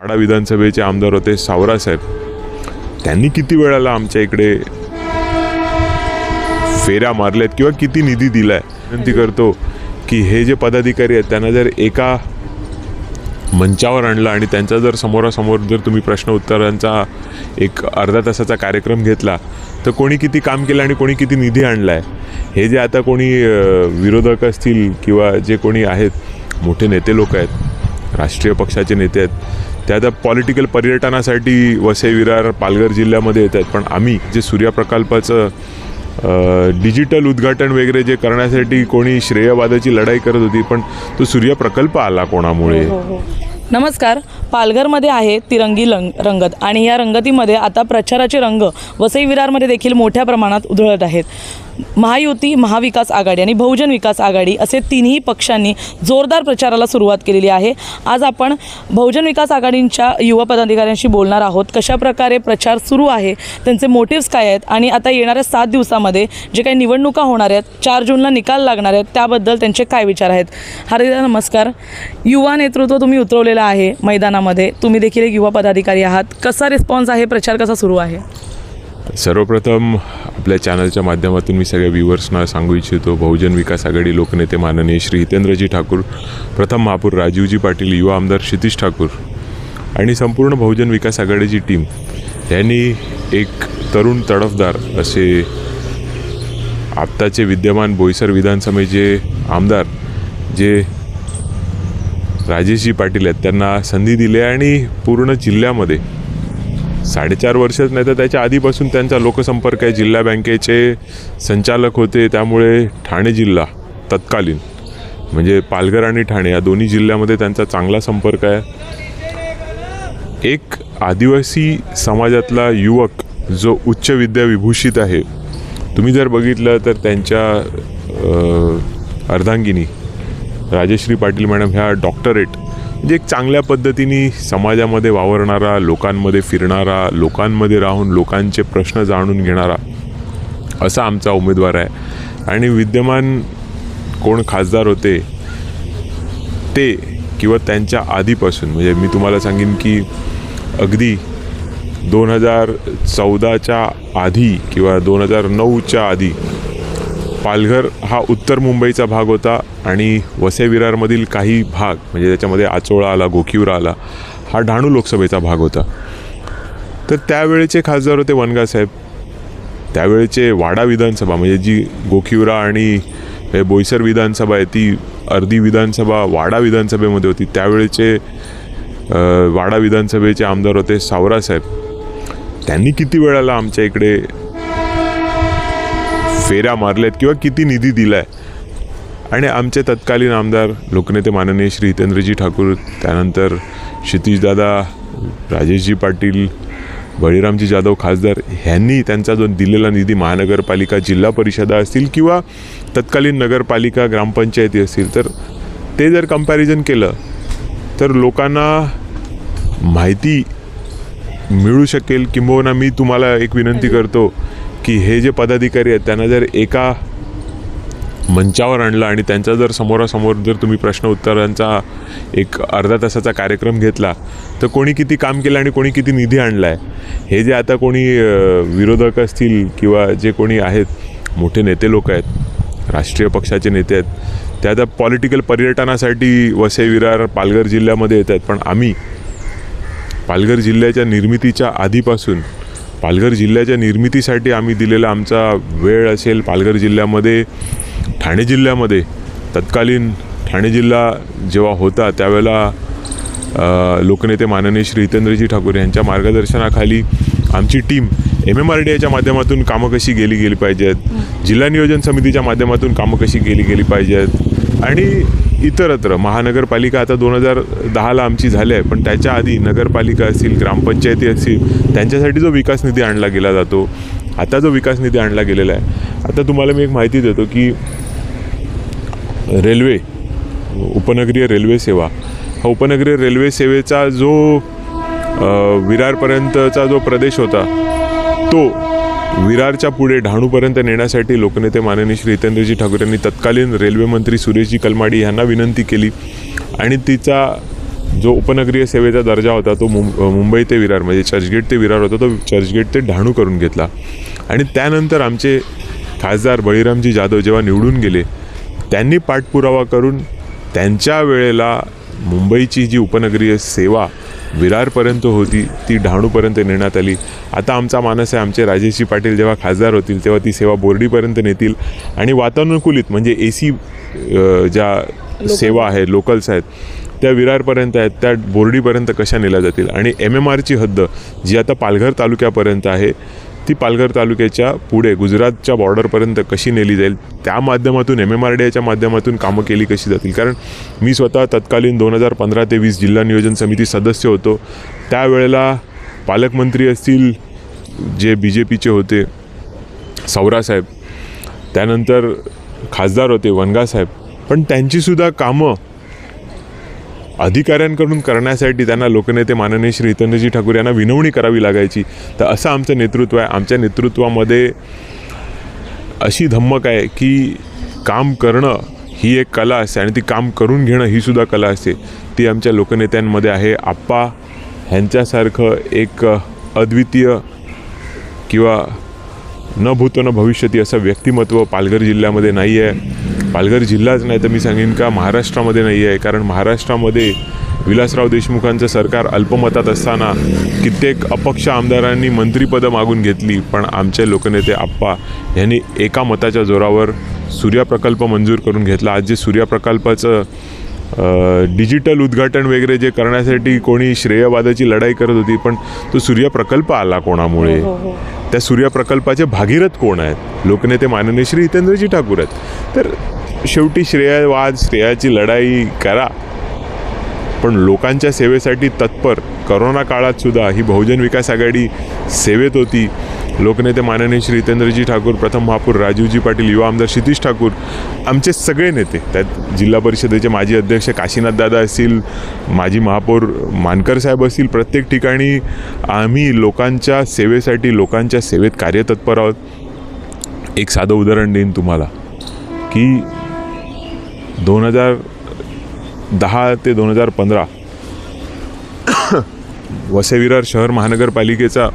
माढा विधानसभेचे आमदार होते सावरासाहेब. त्यांनी किती वेळाला आमच्या इकडे फेऱ्या मारल्यात किंवा किती निधी दिलाय. विनंती करतो की हे जे पदाधिकारी आहेत त्यांना जर एका मंचावर आणलं आणि त्यांचा जर समोरासमोर जर तुम्ही प्रश्न उत्तरांचा एक अर्धा तासाचा कार्यक्रम घेतला तर कोणी किती काम केलं आणि कोणी किती निधी आणला आहे. हे जे आता कोणी विरोधक असतील किंवा जे कोणी आहेत मोठे नेते लोक आहेत, राष्ट्रीय पक्षाचे नेते आहेत, ते आता पॉलिटिकल पर्यटनासाठी वसई विरार पालघर जिल्ह्यामध्ये येत आहेत. पण आम्ही जे सूर्या प्रकल्पाचं डिजिटल उद्घाटन वगैरे जे करण्यासाठी कोणी श्रेयवादाची लढाई करत होती, पण तो सूर्य प्रकल्प आला कोणामुळे. नमस्कार. पालघरमध्ये आहे तिरंगी रंगत आणि या रंगतीमध्ये आता प्रचाराचे रंग वसई विरारमध्ये देखील मोठ्या प्रमाणात उधळत आहेत. महायुती, महाविकास आघाडी आणि बहुजन विकास आघाडी असे तिन्ही पक्षांनी जोरदार प्रचाराला सुरुवात केलेली आहे. आज आपण बहुजन विकास आघाडींच्या युवा पदाधिकाऱ्यांशी बोलणार आहोत. कशाप्रकारे प्रचार सुरू आहे, त्यांचे मोटिव्स काय आहेत आणि आता येणाऱ्या 7 दिवसामध्ये जे काही निवडणुका होणार आहेत, 4 जूनला निकाल लागणार आहेत, त्याबद्दल त्यांचे काय विचार आहेत. हार्दिक नमस्कार. युवा नेतृत्व तुम्ही उतरवलेलं आहे मैदानामध्ये, तुम्ही देखील एक युवा पदाधिकारी आहात. कसा रिस्पॉन्स आहे, प्रचार कसा सुरू आहे? सर्वप्रथम आपल्या चॅनलच्या माध्यमातून मी सगळ्या व्ह्यूअर्सना सांगू इच्छितो, बहुजन विकास आघाडी लोकनेते माननीय श्री हितेंद्रजी ठाकूर, प्रथम महापौर राजीवजी पाटील, युवा आमदार क्षितिज ठाकूर आणि संपूर्ण बहुजन विकास आघाडीची टीम यांनी एक तरुण तडफदार असे आत्ताचे विद्यमान बोईसर विधानसभेचे आमदार जे राजेशजी पाटील आहेत त्यांना संधी दिली आणि पूर्ण जिल्ह्यामध्ये 4.5 वर्षच नाही तर त्याच्या आधीपासून त्यांचा लोकसंपर्क आहे. जिल्हा बँकेचे संचालक होते, त्यामुळे ठाणे जिल्हा तत्कालीन म्हणजे पालघर आणि ठाणे या दोन्ही जिल्ह्यामध्ये त्यांचा चांगला संपर्क आहे. एक आदिवासी समाजातला युवक जो उच्च विद्या विभूषित आहे, तुम्ही जर बघितलं तर त्यांच्या अर्धांगिनी राजेश्री पाटील मॅडम ह्या डॉक्टरेट म्हणजे एक चांगल्या पद्धतीने समाजामध्ये वावरणारा, लोकांमध्ये फिरणारा, लोकांमध्ये राहून लोकांचे प्रश्न जाणून घेणारा असा आमचा उमेदवार आहे. आणि विद्यमान कोण खासदार होते ते किंवा त्यांच्या आधीपासून म्हणजे मी तुम्हाला सांगेन की अगदी 2014च्या आधी किंवा 2009च्या आधी पालघर हा उत्तर मुंबईचा भाग होता आणि वसई विरारमधील काही भाग म्हणजे त्याच्यामध्ये आचोळा आला, गोखिवरा आला, हा डहाणू लोकसभेचा भाग होता. तर त्यावेळेचे खासदार होते वनगासाहेब. त्यावेळेचे वाडा विधानसभा म्हणजे जी गोखिवरा आणि बोईसर विधानसभा आहे ती अर्धी विधानसभा वाडा विधानसभेमध्ये होती. त्यावेळेचे वाडा विधानसभेचे आमदार होते सावरासाहेब. त्यांनी किती वेळाला आमच्या इकडे फेऱ्या मारल्यात किंवा किती निधी दिलाय. आणि आमचे तत्कालीन आमदार लोकनेते माननीय श्री हितेंद्रजी ठाकूर, त्यानंतर क्षितिजदादा, राजेशजी पाटील, बळीरामजी जाधव खासदार ह्यांनी त्यांचा जो दिलेला निधी महानगरपालिका, जिल्हा परिषदा असतील किंवा तत्कालीन नगरपालिका, ग्रामपंचायती असतील, तर ते जर कंपॅरिझन केलं तर लोकांना माहिती मिळू शकेल. किंबहुना मी तुम्हाला एक विनंती करतो की हे जे पदाधिकारी आहेत त्यांना जर एका मंचावर आणलं आणि त्यांचा जर समोरासमोर जर तुम्ही प्रश्न उत्तरांचा एक अर्धा तासाचा कार्यक्रम घेतला तर कोणी किती काम केलं आणि कोणी किती निधी आणला आहे. हे जे आता कोणी विरोधक असतील किंवा जे कोणी आहेत मोठे नेते लोक आहेत, राष्ट्रीय पक्षाचे नेते आहेत, ते आता पॉलिटिकल पर्यटनासाठी वसई विरार पालघर जिल्ह्यामध्ये येत आहेत. पण आम्ही पालघर जिल्ह्याच्या निर्मितीच्या आधीपासून पालघर जिल्ह्याच्या निर्मितीसाठी आम्ही दिलेला आमचा वेळ असेल. पालघर जिल्ह्यामध्ये ठाणे जिल्ह्यामध्ये तत्कालीन ठाणे जिल्हा जेव्हा होता त्यावेळेला लोकनेते माननीय श्री हितेंद्रजी ठाकूर यांच्या मार्गदर्शनाखाली आमची टीम MMRDAच्या माध्यमातून कामं कशी गेली पाहिजेत, जिल्हा नियोजन समितीच्या माध्यमातून कामं कशी गेली पाहिजेत आणि इतरत्र महानगरपालिका आता 2010ला आमची झाली आहे. पण त्याच्या आधी नगरपालिका असतील, ग्रामपंचायती असतील, त्यांच्यासाठी जो विकास निधी आणला गेला जातो, आता जो विकास निधी आणला गेलेला आहे. आता तुम्हाला मी एक माहिती देतो की रेल्वे, उपनगरीय रेल्वे सेवा, हा उपनगरीय रेल्वे सेवेचा जो विरारपर्यंतचा जो प्रदेश होता तो विरारच्या पुढे डहाणूपर्यंत नेण्यासाठी लोकनेते माननीय श्री हितेंद्रजी ठाकूर यांनी तत्कालीन रेल्वे मंत्री सुरेशजी कलमाडी यांना विनंती केली आणि तिचा जो उपनगरीय सेवेचा दर्जा होता तो मुंबई ते विरार म्हणजे चर्चगेट ते विरार होता, तो चर्चगेट ते डहाणू करून घेतला. आणि त्यानंतर आमचे खासदार बळीरामजी जाधव जेव्हा निवडून गेले, त्यांनी पाठपुरावा करून त्यांच्या वेळेला मुंबईची जी उपनगरीय सेवा विरारपर्यंत होती ती डहाणूपर्यंत नेण्यात आली. आता आमचा मानस आहे, आमचे राजेशजी पाटील जेव्हा खासदार होतील तेव्हा ती सेवा बोर्डीपर्यंत नेतील आणि वातानुकूलित म्हणजे AC ज्या सेवा आहेत, लोकल्स आहेत, त्या विरारपर्यंत आहेत, त्या बोर्डीपर्यंत कशा नेल्या जातील. आणि MMRची हद्द जी आता पालघर तालुक्यापर्यंत आहे ती पालघर तालुक्याच्या पुढे गुजरातच्या बॉर्डरपर्यंत कशी नेली जाईल, त्या माध्यमातून MMRDAच्या माध्यमातून कामं केली कशी जातील. कारण मी स्वतः तत्कालीन 2015 ते 20 जिल्हा नियोजन समिती सदस्य होतो. त्यावेळेला पालकमंत्री असतील जे BJPचे होते सौरासाहेब, त्यानंतर खासदार होते वनगासाहेब, पण त्यांचीसुद्धा कामं अधिकाऱ्यांकडून करण्यासाठी त्यांना लोकनेते माननीय श्री हितेंद्रजी ठाकूर यांना विनवणी करावी लागायची. तर असं आमचं नेतृत्व आहे. आमच्या नेतृत्वामध्ये अशी धम्मक आहे की काम करणं ही एक कला असते आणि ती काम करून घेणं ही सुद्धा कला असते. ती आमच्या लोकनेत्यांमध्ये आहे. आप्पा ह्यांच्यासारखं एक अद्वितीय किंवा न भूतो न भविष्यती असं व्यक्तिमत्व पालघर जिल्ह्यामध्ये नाही आहे. पालघर जिल्हाच नाही तर मी सांगेन का महाराष्ट्रामध्ये नाही आहे. कारण महाराष्ट्रामध्ये विलासराव देशमुखांचं सरकार अल्पमतात असताना कित्येक अपक्ष आमदारांनी मंत्रिपदं मागून घेतली, पण आमचे लोकनेते आप्पा यांनी एका मताच्या जोरावर सूर्या प्रकल्प मंजूर करून घेतला. आज जे सूर्या प्रकल्पाचं डिजिटल उद्घाटन वगैरे जे करण्यासाठी कोणी श्रेयवादाची लढाई करत होती, पण तो सूर्य प्रकल्प आला कोणामुळे? त्या सूर्य प्रकल्पाचे भागीरथ कोण आहेत? लोकनेते माननीय श्री हितेंद्रजी ठाकूर आहेत. तर शेवटी श्रेयवाद श्रेयाची लढाई करा, पण लोकांच्या सेवेसाठी तत्पर. करोना काळात सुद्धा ही बहुजन विकास आघाडी सेवेत होती. लोकनेते माननीय श्री हितेंद्रजी ठाकूर, प्रथम महापौर राजीवजी पाटील, युवा आमदार क्षितिज ठाकूर, आमचे सगळे नेते, त्यात जिल्हा परिषदेचे माजी अध्यक्ष काशीनाथ दादा असतील, माजी महापौर मानकर साहेब असतील, प्रत्येक ठिकाणी आम्ही लोकांच्या सेवेसाठी लोकांच्या सेवेत कार्यतत्पर आहोत. एक साधं उदाहरण देईन तुम्हाला की 2010 ते 2015 वसई विरार शहर महानगरपालिकेचा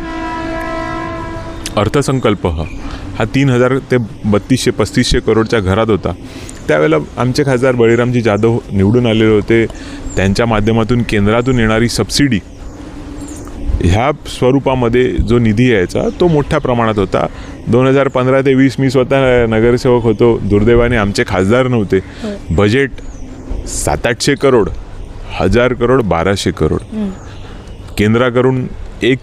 अर्थसंकल्प हा 3000 ते 3200-3500 करोडच्या घरात होता. त्यावेळेला आमचे खासदार बळीरामजी जाधव निवडून आलेले होते. त्यांच्या माध्यमातून केंद्रातून येणारी सबसिडी ह्या स्वरूपामध्ये जो निधी यायचा तो मोठ्या प्रमाणात होता. 2015 ते 20 मी स्वतः नगरसेवक होतो. दुर्दैवाने आमचे खासदार नव्हते. बजेट 700-800 करोड, 1000 करोड, 1200 करोड केंद्राकडून एक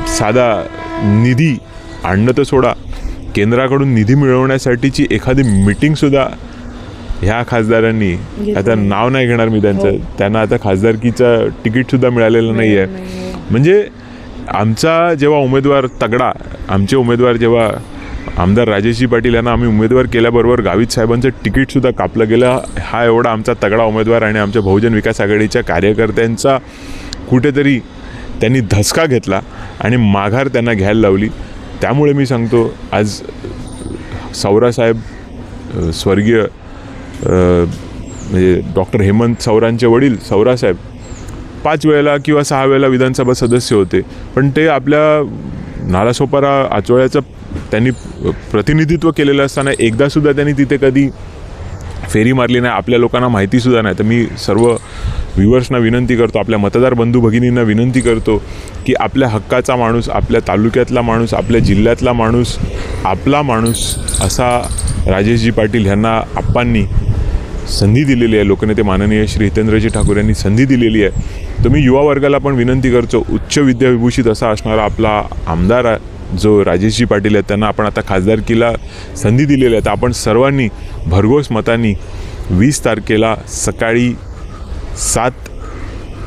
साधा निधी आणणं तर सोडा, केंद्राकडून निधी मिळवण्यासाठीची एखादी मीटिंगसुद्धा ह्या खासदारांनी, आता नाव नाही घेणार मी त्यांचं, त्यांना आता खासदारकीचं तिकीटसुद्धा मिळालेलं नाही आहे. म्हणजे आमचा जेव्हा उमेदवार तगडा, आमचे उमेदवार जेव्हा आमदार राजेशजी पाटील यांना आम्ही उमेदवार केल्याबरोबर गावित साहेबांचं तिकीटसुद्धा कापलं गेलं. हा एवढा आमचा तगडा उमेदवार आणि आमच्या बहुजन विकास आघाडीच्या कार्यकर्त्यांचा कुठेतरी त्यांनी धसका घेतला आणि माघार त्यांना घ्यायला लावली. त्यामुळे मी सांगतो, आज सौरासाहेब स्वर्गीय म्हणजे डॉक्टर हेमंत सौरांचे वडील सौरासाहेब 5 वेळेला किंवा 6 वेळेला विधानसभा सदस्य होते, पण ते आपल्या नालासोपारा आचोळ्याचं त्यांनी प्रतिनिधित्व केलेलं असताना एकदासुद्धा त्यांनी तिथे कधी फेरी मारली नाही. आपल्या लोकांना माहितीसुद्धा नाही. तर मी सर्व व्ह्युअर्सना विनंती करतो, आपल्या मतदार बंधू भगिनींना विनंती करतो की आपल्या हक्काचा माणूस, आपल्या तालुक्यातला माणूस, आपल्या जिल्ह्यातला माणूस, आपला माणूस असा राजेशजी पाटील ह्यांना आप्पांनी संधी दिलेली आहे. लोकनेते माननीय श्री हितेंद्रजी ठाकूर यांनी संधी दिलेली आहे. तर मी युवा वर्गाला पण विनंती करतो, उच्च विद्याविभूषित असा असणारा आपला आमदार जो राजेशजी पाटील आहेत, त्यांना आपण आता खासदारकीला संधी दिलेली आहे. तर आपण सर्वांनी भरघोस मतांनी 20 तारखेला सकाळी 7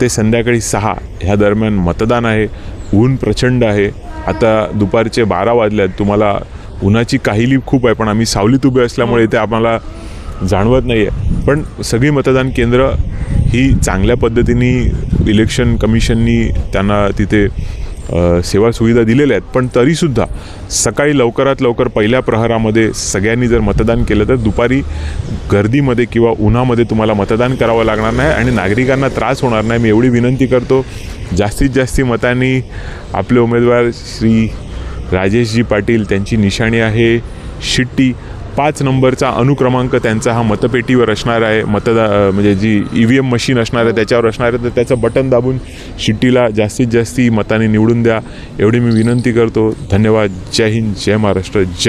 ते संध्याकाळी 6 ह्या दरम्यान मतदान आहे. ऊन प्रचंड आहे. आता दुपारचे 12 वाजले आहेत. तुम्हाला उन्हाची काहिली खूप आहे, पण आम्ही सावलीत उभे असल्यामुळे इथे आम्हाला जाणवत नाही आहे. पण सगळी मतदान केंद्र ही चांगल्या पद्धतीने इलेक्शन कमिशननी त्यांना तिथे सेवा सुविधा दिलेल्या आहेत, पण तरीसुद्धा सकाळी लवकरात लवकर पहिल्या प्रहरामध्ये सगळ्यांनी जर मतदान केलं तर दुपारी गर्दीमध्ये किंवा उन्हामध्ये तुम्हाला मतदान करावं लागणार नाही आणि नागरिकांना त्रास होणार नाही. मी एवढी विनंती करतो, जास्तीत जास्त मतांनी आपले उमेदवार श्री राजेशजी पाटील, त्यांची निशाणी आहे शिट्टी, 5 नंबरचा अनुक्रमांक त्यांचा हा मतपेटीवर असणार आहे, म्हणजे जी EVM मशीन असणार आहे त्याच्यावर असणार आहे, तर त्याचं बटन दाबून शिट्टीला जास्तीत जास्त मतांनी निवडून द्या एवढी मी विनंती करतो. धन्यवाद. जय हिंद, जय महाराष्ट्र, जय